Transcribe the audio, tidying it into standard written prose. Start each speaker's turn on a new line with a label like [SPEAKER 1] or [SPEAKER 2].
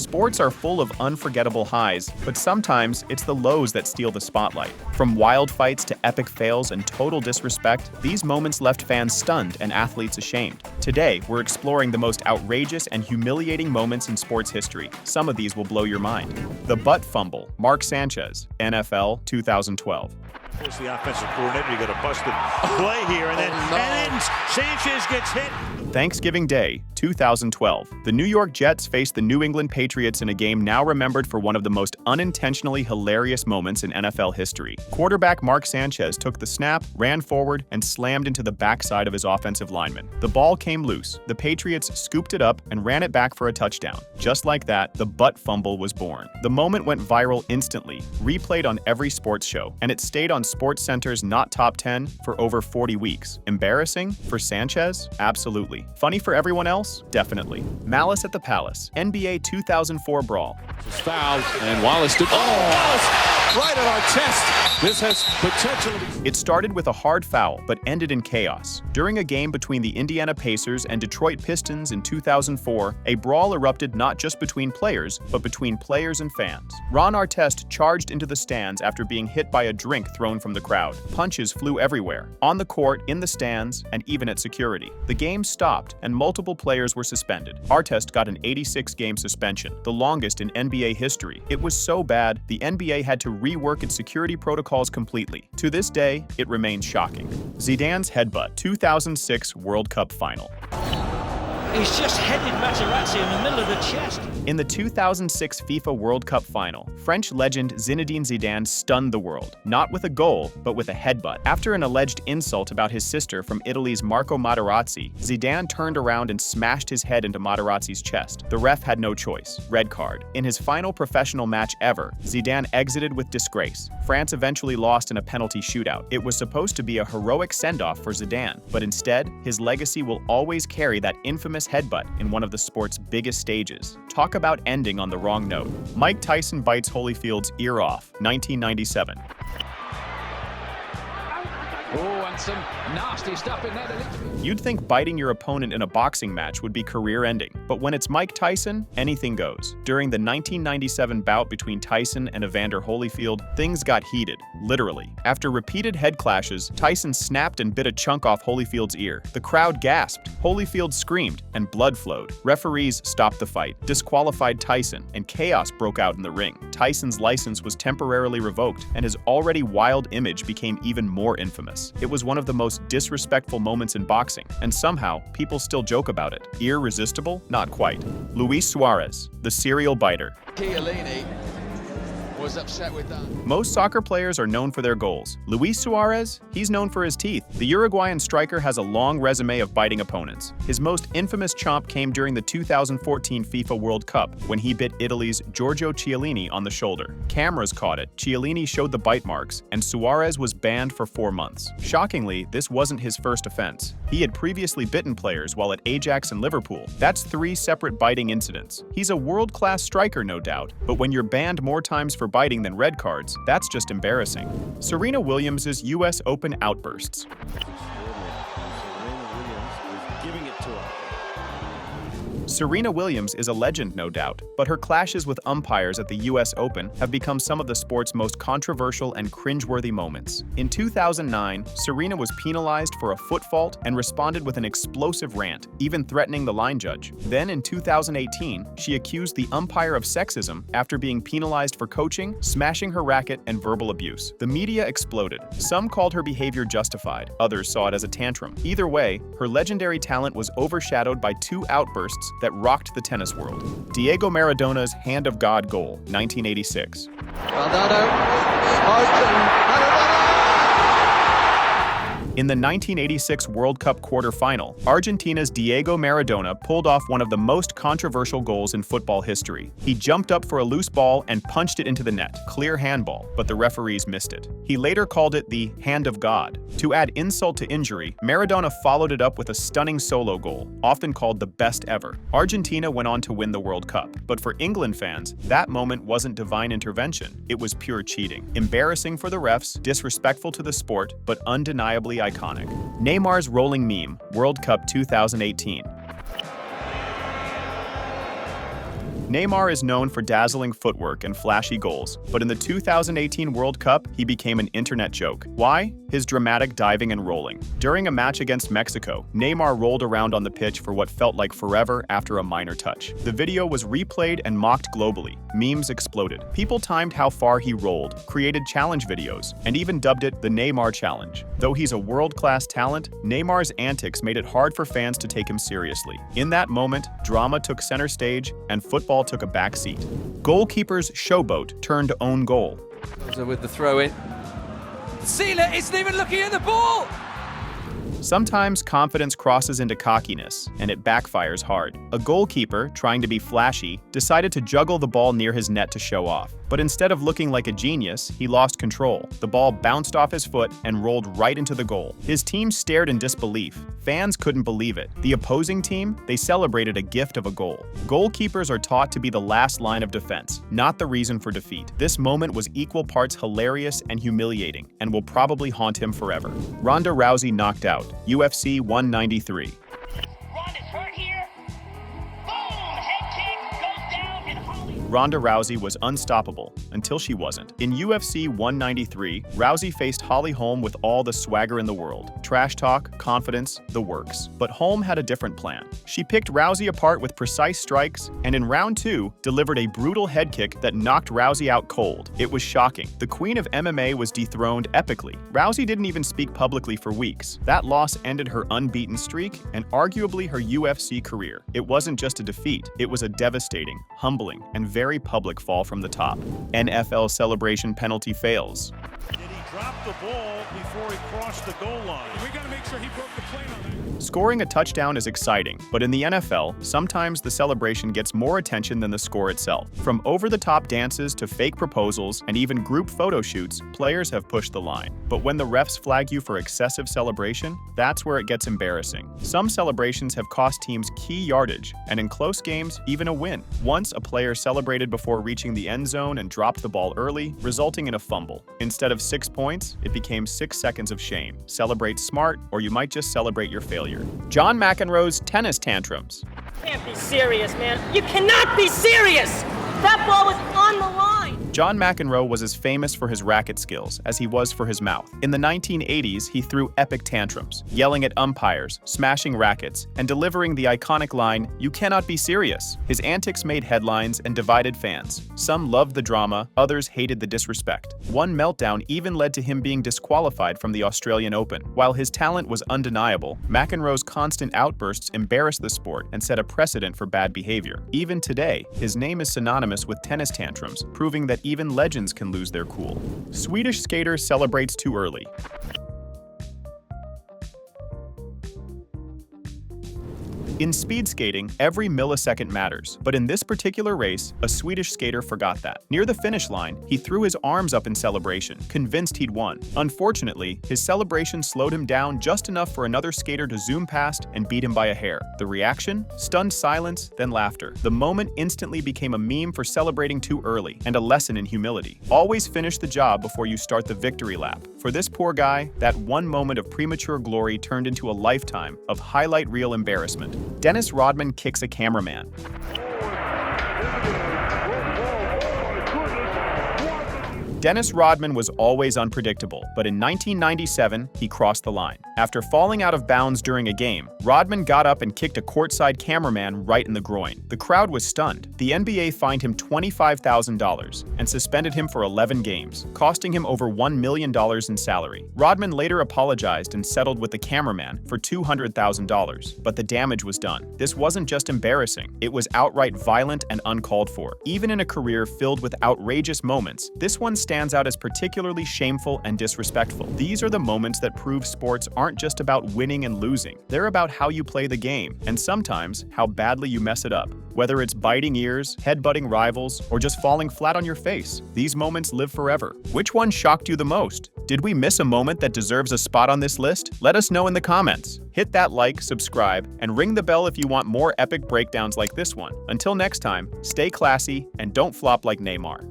[SPEAKER 1] Sports are full of unforgettable highs, but sometimes it's the lows that steal the spotlight. From wild fights to epic fails and total disrespect, these moments left fans stunned and athletes ashamed. Today, we're exploring the most outrageous and humiliating moments in sports history. Some of these will blow your mind. The butt fumble, Mark Sanchez, NFL 2012.
[SPEAKER 2] Here's the offensive coordinator. You got a busted play here, and then Sanchez gets hit.
[SPEAKER 1] Thanksgiving Day, 2012. The New York Jets faced the New England Patriots in a game now remembered for one of the most unintentionally hilarious moments in NFL history. Quarterback Mark Sanchez took the snap, ran forward, and slammed into the backside of his offensive lineman. The ball came loose. The Patriots scooped it up and ran it back for a touchdown. Just like that, the butt fumble was born. The moment went viral instantly, replayed on every sports show, and it stayed on SportsCenter's Not Top 10 for over 40 weeks. Embarrassing? For Sanchez? Absolutely. Funny for everyone else? Definitely. Malice at the Palace, NBA 2004 brawl.
[SPEAKER 3] Fouled, and Wallace did. Wallace! Right at our chest. This has potential.
[SPEAKER 1] It started with a hard foul, but ended in chaos. During a game between the Indiana Pacers and Detroit Pistons in 2004, a brawl erupted not just between players, but between players and fans. Ron Artest charged into the stands after being hit by a drink thrown from the crowd. Punches flew everywhere, on the court, in the stands, and even at security. The game stopped, and multiple players were suspended. Artest got an 86-game suspension, the longest in NBA history. It was so bad, the NBA had to rework its security protocols completely. To this day, it remains shocking. Zidane's headbutt, 2006 World Cup Final.
[SPEAKER 4] He's just headed Materazzi in the middle of the chest.
[SPEAKER 1] In the 2006 FIFA World Cup Final, French legend Zinedine Zidane stunned the world, not with a goal, but with a headbutt. After an alleged insult about his sister from Italy's Marco Materazzi, Zidane turned around and smashed his head into Materazzi's chest. The ref had no choice. Red card. In his final professional match ever, Zidane exited with disgrace. France eventually lost in a penalty shootout. It was supposed to be a heroic send-off for Zidane, but instead, his legacy will always carry that infamous headbutt in one of the sport's biggest stages. Talk about ending on the wrong note. Mike Tyson bites Holyfield's ear off, 1997.
[SPEAKER 5] Oh, and some nasty stuff in there.
[SPEAKER 1] You'd think biting your opponent in a boxing match would be career-ending, but when it's Mike Tyson, anything goes. During the 1997 bout between Tyson and Evander Holyfield, things got heated, literally. After repeated head clashes, Tyson snapped and bit a chunk off Holyfield's ear. The crowd gasped, Holyfield screamed, and blood flowed. Referees stopped the fight, disqualified Tyson, and chaos broke out in the ring. Tyson's license was temporarily revoked, and his already wild image became even more infamous. It was one of the most disrespectful moments in boxing, and somehow, people still joke about it. Irresistible? Not quite. Luis Suarez, the serial biter.
[SPEAKER 5] Chiellini was upset with that.
[SPEAKER 1] Most soccer players are known for their goals. Luis Suarez? He's known for his teeth. The Uruguayan striker has a long resume of biting opponents. His most infamous chomp came during the 2014 FIFA World Cup, when he bit Italy's Giorgio Chiellini on the shoulder. Cameras caught it, Chiellini showed the bite marks, and Suarez was banned for 4 months. Shockingly, this wasn't his first offense. He had previously bitten players while at Ajax and Liverpool. That's 3 separate biting incidents. He's a world-class striker, no doubt, but when you're banned more times for biting than red cards, that's just embarrassing. Serena Williams' US Open outbursts. Serena Williams is a legend, no doubt, but her clashes with umpires at the US Open have become some of the sport's most controversial and cringeworthy moments. In 2009, Serena was penalized for a foot fault and responded with an explosive rant, even threatening the line judge. Then in 2018, she accused the umpire of sexism after being penalized for coaching, smashing her racket, and verbal abuse. The media exploded. Some called her behavior justified, others saw it as a tantrum. Either way, her legendary talent was overshadowed by 2 outbursts that rocked the tennis world. Diego Maradona's Hand of God goal, 1986. In the 1986 World Cup quarter-final, Argentina's Diego Maradona pulled off one of the most controversial goals in football history. He jumped up for a loose ball and punched it into the net, clear handball, but the referees missed it. He later called it the Hand of God. To add insult to injury, Maradona followed it up with a stunning solo goal, often called the best ever. Argentina went on to win the World Cup, but for England fans, that moment wasn't divine intervention, it was pure cheating. Embarrassing for the refs, disrespectful to the sport, but undeniably iconic. Neymar's rolling meme, World Cup 2018. Neymar is known for dazzling footwork and flashy goals, but in the 2018 World Cup, he became an internet joke. Why? His dramatic diving and rolling. During a match against Mexico, Neymar rolled around on the pitch for what felt like forever after a minor touch. The video was replayed and mocked globally. Memes exploded. People timed how far he rolled, created challenge videos, and even dubbed it the Neymar Challenge. Though he's a world-class talent, Neymar's antics made it hard for fans to take him seriously. In that moment, drama took center stage and football took a backseat. Goalkeeper's showboat turned own goal.
[SPEAKER 6] With the throw in. Sealer isn't even looking at the ball!
[SPEAKER 1] Sometimes confidence crosses into cockiness, and it backfires hard. A goalkeeper, trying to be flashy, decided to juggle the ball near his net to show off. But instead of looking like a genius, he lost control. The ball bounced off his foot and rolled right into the goal. His team stared in disbelief. Fans couldn't believe it. The opposing team, they celebrated a gift of a goal. Goalkeepers are taught to be the last line of defense, not the reason for defeat. This moment was equal parts hilarious and humiliating, and will probably haunt him forever. Ronda Rousey knocked out. UFC 193.
[SPEAKER 7] Ronda's hurt here. Boom! Head kick goes down and Holly.
[SPEAKER 1] Ronda Rousey was unstoppable until she wasn't. In UFC 193, Rousey faced Holly Holm with all the swagger in the world. Trash talk, confidence, the works. But Holm had a different plan. She picked Rousey apart with precise strikes, and in round 2, delivered a brutal head kick that knocked Rousey out cold. It was shocking. The queen of MMA was dethroned epically. Rousey didn't even speak publicly for weeks. That loss ended her unbeaten streak and arguably her UFC career. It wasn't just a defeat, it was a devastating, humbling, and very public fall from the top. NFL celebration penalty fails.
[SPEAKER 2] Did he drop the ball before he crossed the goal line?
[SPEAKER 3] We got to make sure he broke the plane on that.
[SPEAKER 1] Scoring a touchdown is exciting, but in the NFL, sometimes the celebration gets more attention than the score itself. From over-the-top dances to fake proposals and even group photo shoots, players have pushed the line. But when the refs flag you for excessive celebration, that's where it gets embarrassing. Some celebrations have cost teams key yardage, and in close games, even a win. Once, a player celebrated before reaching the end zone and dropped the ball early, resulting in a fumble. Instead of 6 points, it became 6 seconds of shame. Celebrate smart, or you might just celebrate your failure. John McEnroe's tennis tantrums.
[SPEAKER 8] You can't be serious, man. You cannot be serious! That ball was on the line!
[SPEAKER 1] John McEnroe was as famous for his racket skills as he was for his mouth. In the 1980s, he threw epic tantrums, yelling at umpires, smashing rackets, and delivering the iconic line, "You cannot be serious." His antics made headlines and divided fans. Some loved the drama, others hated the disrespect. One meltdown even led to him being disqualified from the Australian Open. While his talent was undeniable, McEnroe's constant outbursts embarrassed the sport and set a precedent for bad behavior. Even today, his name is synonymous with tennis tantrums, proving that even legends can lose their cool. Swedish skater celebrates too early. In speed skating, every millisecond matters, but in this particular race, a Swedish skater forgot that. Near the finish line, he threw his arms up in celebration, convinced he'd won. Unfortunately, his celebration slowed him down just enough for another skater to zoom past and beat him by a hair. The reaction? Stunned silence, then laughter. The moment instantly became a meme for celebrating too early, and a lesson in humility. Always finish the job before you start the victory lap. For this poor guy, that one moment of premature glory turned into a lifetime of highlight reel embarrassment. Dennis Rodman kicks a cameraman. Dennis Rodman was always unpredictable, but in 1997, he crossed the line. After falling out of bounds during a game, Rodman got up and kicked a courtside cameraman right in the groin. The crowd was stunned. The NBA fined him $25,000 and suspended him for 11 games, costing him over $1 million in salary. Rodman later apologized and settled with the cameraman for $200,000, but the damage was done. This wasn't just embarrassing, it was outright violent and uncalled for. Even in a career filled with outrageous moments, this one stands out as particularly shameful and disrespectful. These are the moments that prove sports aren't just about winning and losing. They're about how you play the game, and sometimes how badly you mess it up. Whether it's biting ears, headbutting rivals, or just falling flat on your face, these moments live forever. Which one shocked you the most? Did we miss a moment that deserves a spot on this list? Let us know in the comments. Hit that like, subscribe, and ring the bell if you want more epic breakdowns like this one. Until next time, stay classy and don't flop like Neymar.